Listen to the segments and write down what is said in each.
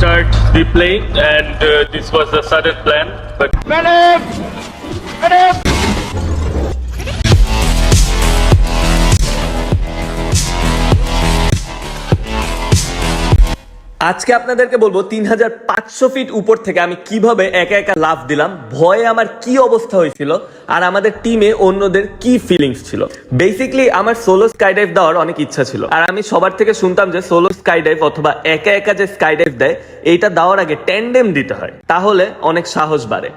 start the plane, and this was a sudden plan. But আজকে আপনাদেরকে বলবো 3500 fit উপর থেকে আমি কিভাবে একা একা লাফ দিলাম, ভয়ে আমার কি অবস্থা হয়েছিল, আর আমাদের টিমে অন্যদের কি ফিলিংস ছিল। বেসিক্যালি আমার সোলো স্কাই ডাইভ দেওয়ার অনেক ইচ্ছা ছিল, আর আমি সবার থেকে শুনতাম যে সোলো স্কাই ডাইভ অথবা একা একা যে স্কাই ডাইভ দেয় এইটা দেওয়ার আগে ট্যান্ডেম দিতে হয়, তাহলে অনেক সাহস বাড়ে।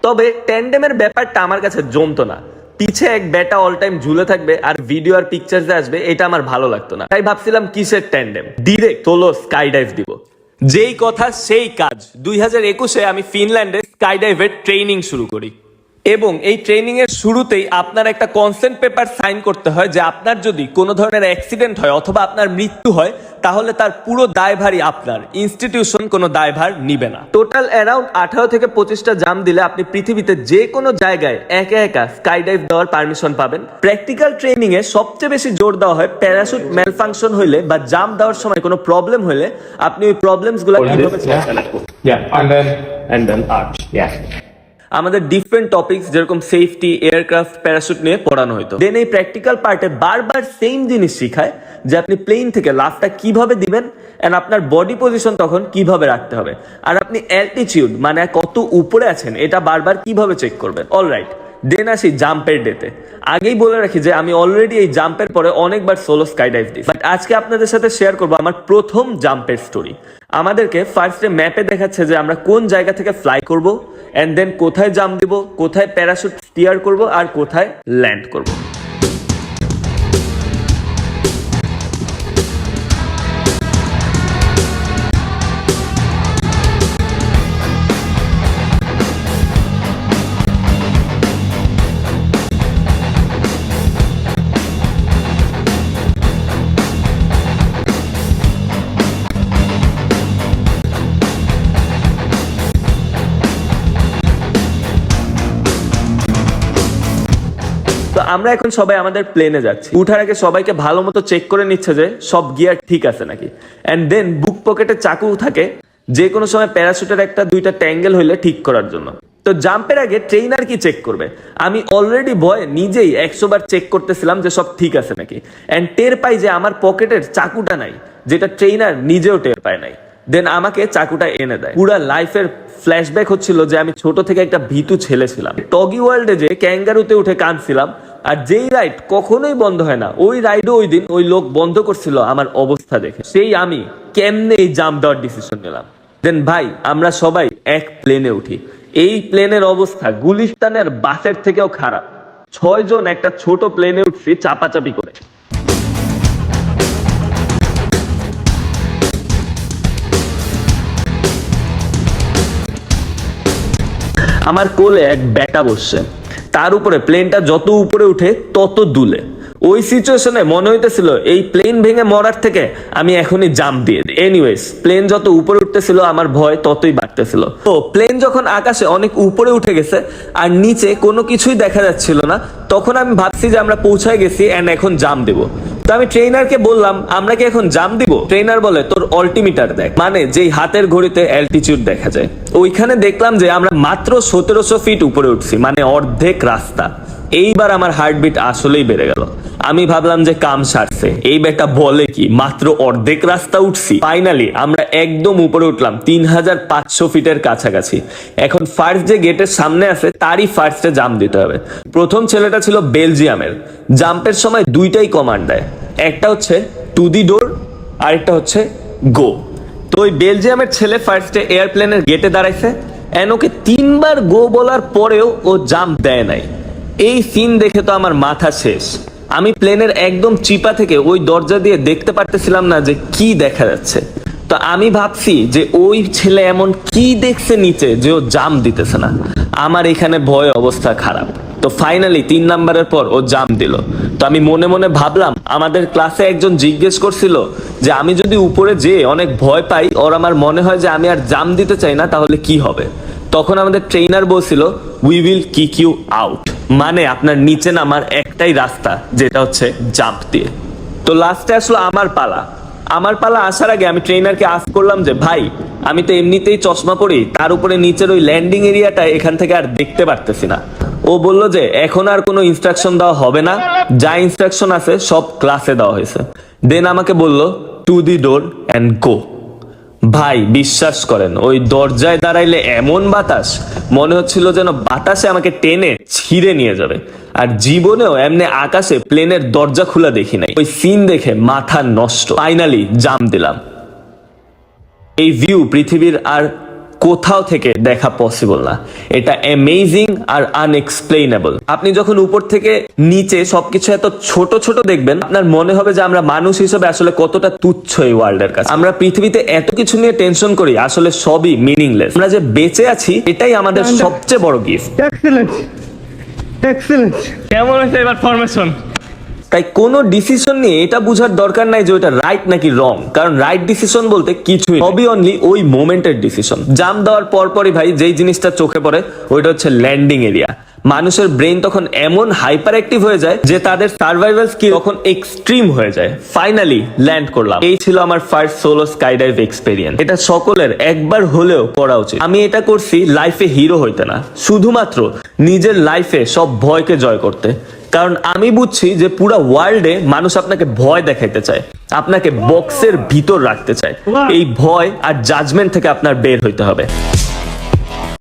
তবে ট্যান্ডেমের ব্যাপারটা আমার কাছে জমতো না। পিছে এক বেটা অল টাইম ঝুলে থাকবে আর ভিডিও আর পিকচার আসবে, এটা আমার ভালো লাগতো না। তাই ভাবছিলাম কিসের tandem, direct solo sky dive দিব। যেই কথা সেই কাজ, 2021-এ আমি ফিনল্যান্ডে স্কাই ডাইভের ট্রেনিং শুরু করি, এবং এই ট্রেনিং এর শুরুতেই আপনার একটা কনসেন্ট পেপার সাইন করতে হয় যে আপনার যদি কোনো ধরনের অ্যাক্সিডেন্ট হয় অথবা আপনার মৃত্যু হয় তাহলে তার পুরো দায়ভারই আপনার, ইনস্টিটিউশন কোনো দায়ভার নিবে না। টোটাল অ্যারাউন্ড 18 থেকে 25টা জাম্প দিলে আপনি পৃথিবীতে যে কোনো জায়গায় একা একা স্কাই ডাইভ দেওয়ার পারমিশন পাবেন। প্র্যাকটিক্যাল ট্রেনিং এ সবচেয়ে বেশি জোর দেওয়া হয় প্যারাশুট ম্যালফাংশন হইলে বা জাম্প দেওয়ার সময় কোনো প্রবলেম হলে আপনি ওই প্রবলেমস গুলো কিভাবে সলভ করবেন। and then arch. Yeah. আমাদের ডিফারেন্ট টপিকস যেরকম সেফটি, এয়ারক্রাফট, প্যারাশুট নিয়ে পড়ানো হতো। দেন এই প্র্যাকটিক্যাল পার্টে বারবার সেম জিনিস শিখায় যে আপনি প্লেন থেকে লাফটা কিভাবে দিবেন এন্ড আপনার বডি পজিশন তখন কিভাবে রাখতে হবে, আর আপনি অ্যালটিটিউড মানে কত উপরে আছেন এটা বারবার কিভাবে চেক করবেন। অলরাইট, দেন আসি জাম্পের ডেতে। আগেই বলে রাখি যে আমি অলরেডি এই জাম্পের পরে অনেকবার সোলো স্কাই ডাইভ দিই, বাট আজকে আপনাদের সাথে শেয়ার করবো আমার প্রথম জাম্পের স্টোরি। আমাদেরকে ফার্স্টে ম্যাপে দেখাচ্ছে যে আমরা কোন জায়গা থেকে ফ্লাই করব, এন্ড দেন কোথায় জাম্প দিব, কোথায় প্যারাশুট স্টিয়ার করব, আর কোথায় ল্যান্ড করব। তো আমরা এখন সবাই আমাদের প্লেনে যাচ্ছি। উঠার আগে সবাইকে ভালো মতো চেক করে নিচ্ছে যে সব গিয়ার ঠিক আছে নাকি, এন্ড দেন বুক পকেটে চাকু থাকে যে কোনো সময় প্যারাশুটের একটা দুইটা ট্যাঙ্গেল হইলে ঠিক করার জন্য। তো জাম্পের আগে ট্রেইনার কি চেক করবে, আমি অলরেডি ভয়ে নিজেই 100 বার চেক করতেছিলাম যে সব ঠিক আছে নাকি, এন্ড টের পাই যে আমার পকেটের চাকুটা নাই, যেটা ট্রেইনার নিজেও টের পায় নাই। দেন আমাকে চাকুটা এনে দেয়। পুরা লাইফের ফ্ল্যাশব্যাক হচ্ছিল যে আমি ছোট থেকে একটা ভীতু ছেলে ছিলাম। টগি ওয়ার্ল্ডে যে ক্যাঙ্গারুতে উঠে কাঁদছিলাম, আর যেই রাইড কখনোই বন্ধ হয় না ওই রাইডও ওই দিন ওই লোক বন্ধ করছিল আমার অবস্থা দেখে। সেই আমি কেমনে এই জাম্প দেওয়ার ডিসিশন নিলাম। দেন ভাই আমরা সবাই এক প্লেনে উঠি। এই প্লেনের অবস্থা গুলিস্তানের বাসের থেকেও খারাপ। 6 জন একটা ছোট প্লেনে উঠছি চাপাচাপি করে। আমার কোলে এক বেটা বসছে, তার উপরে প্লেনটা যত উপরে উঠে তত দুলে। ওই সিচুয়েশনে মনে হইতেছিল এই প্লেন ভেঙে মরার থেকে আমি এখনই জাম্প দিয়ে দিই। এনিওয়েজ, প্লেন যত উপরে উঠতেছিল আমার ভয় ততই বাড়তেছিল। তো প্লেন যখন আকাশে অনেক উপরে উঠে গেছে আর নিচে কোনো কিছুই দেখা যাচ্ছিল না, তখন আমি ভাবছি যে আমরা পৌঁছায় গেছি এন্ড এখন জাম্প দেবো। তো আমি ট্রেনারকে বললাম আমরা কি এখন জাম্প দিব? ট্রেনার বলে তোর অল্টিমিটার দেখ, মানে যেই হাতের ঘড়িতে অ্যালটিটিউড দেখা যায়। ওইখানে দেখলাম যে আমরা মাত্র 1700 ফিট উপরে উঠছি, মানে অর্ধেক রাস্তা। এইবার আমার হার্টবিট আসলেই বেড়ে গেল। আমি ভাবলাম যে কাম সারছে, এই বেটা বলে কি মাত্র অর্ধেক রাস্তা উঠছি। ফাইনালি আমরা একদম উপরে উঠলাম 3500 ফিটের কাছাকাছি। এখন ফার্স্ট যে গেটের সামনে আছে তারই ফার্স্টে জাম্প দিতে হবে। প্রথম ছেলেটা ছিল বেলজিয়ামের। জাম্পের সময় দুইটাই কমান্ড দেয়, একটা হচ্ছে টু দি ডোর আর একটা হচ্ছে গো। তো ওই বেলজিয়ামের ছেলে ফার্স্টে এয়ারপ্লেনের গেটে দাঁড়াইছে, এন্ড ওকে 3 বার গো বলার পরেও ও জাম্প দেয় নাই। এই সিন দেখে তো আমার মাথা শেষ। আমি প্লেনের একদম চিপা থেকে ওই দরজা দিয়ে দেখতে পারতেছিলাম না যে কি দেখা যাচ্ছে। তো আমি ভাবছি যে ওই ছেলে এমন কি দেখছে নিচে যে ও জাম্প দিতেছে না। আমার এখানে ভয় অবস্থা খারাপ। তো ফাইনালি 3 নাম্বারের পর ও জাম্প দিল। তো আমি মনে মনে ভাবলাম আমাদের ক্লাসে একজন জিজ্ঞেস করছিল যে আমি যদি উপরে যেয়ে অনেক ভয় পাই আর আমার মনে হয় যে আমি আর জাম্প দিতে চাই না তাহলে কি হবে। তখন আমাদের ট্রেনার বলছিল we will kick you out, মানে আপনার নিচে নামার একটাই রাস্তা, যেটা হচ্ছে জাম্প দিয়ে। তো লাস্টে আসলো আমার পালা। আমার পালা আসার আগে আমি ট্রেনারকে আস্ক করলাম যে ভাই আমি তো এমনিতেই চশমা পরি, তার উপরে নিচের ওই ল্যান্ডিং এরিয়াটা এখান থেকে আর দেখতে পারতেছি না। ও বলল যে এখন আর কোনো ইনস্ট্রাকশন দেওয়া হবে না, যা ইনস্ট্রাকশন আছে সব ক্লাসে দেওয়া হয়েছে। দেন আমাকে বলল to the door and go. ভাই বিশ্বাস করেন, ওই দরজায় দাঁড়াইলে এমন বাতাস, মনে হচ্ছিল যেন বাতাসে আমাকে টেনে ছিঁড়ে নিয়ে যাবে। আর জীবনেও এমনি আকাশে প্লেনের দরজা খোলা দেখি নাই। ওই সিন দেখে মাথা নষ্ট। ফাইনালি জাম দিলাম। এই ভিউ পৃথিবীর আর কোথাও থেকে দেখা পসিবল না। এটা অ্যামেজিং আর আনএক্সপ্লেইনেবল। আপনি যখন উপর থেকে নিচে সবকিছু এত ছোট ছোট দেখবেন, আপনার মনে হবে যে আমরা মানুষ হিসেবে আসলে কতটা তুচ্ছ এই ওয়ার্ল্ডের কাছে। আমরা পৃথিবীতে এত কিছু নিয়ে টেনশন করি, আসলে সবই মিনিংলেস। আমরা যে বেঁচে আছি এটাই আমাদের সবচেয়ে বড় গিফট। Excellent, excellent. কেমন হয়েছে এবার ফরমেশন? তাই কোনো ডিসিশন নিয়ে এটা বোঝার দরকার নাই যে ওটা রাইট নাকি রং, কারণ রাইট ডিসিশন বলতে কিছুই সবই অনলি ওই মোমেন্টের ডিসিশন। জাম দেওয়ার পরপরই ভাই যেই জিনিসটা চোখে পড়ে ওইটা হচ্ছে ল্যান্ডিং এরিয়া। মানুষের ব্রেন তখন এমন হাইপার অ্যাক্টিভ হয়ে যায় যে তাদের সার্ভাইভাল স্কিল তখন এক্সট্রিম হয়ে যায়। ফাইনালি ল্যান্ড করলাম। এই ছিল আমার ফার্স্ট সোলো স্কাইডাইভ এক্সপেরিয়েন্স। এটা সকলের একবার হলেও করা উচিত। আমি এটা করছি লাইফে হিরো হইতে না, শুধুমাত্র নিজের লাইফে সব ভয়কে জয় করতে। কারণ আমি বুঝছি যে পুরো ওয়ার্ল্ডে মানুষ আপনাকে ভয় দেখাইতে চায়, আপনাকে বক্সের ভিতর রাখতে চায়। এই ভয় আর জাজমেন্ট থেকে আপনার বের হইতে হবে।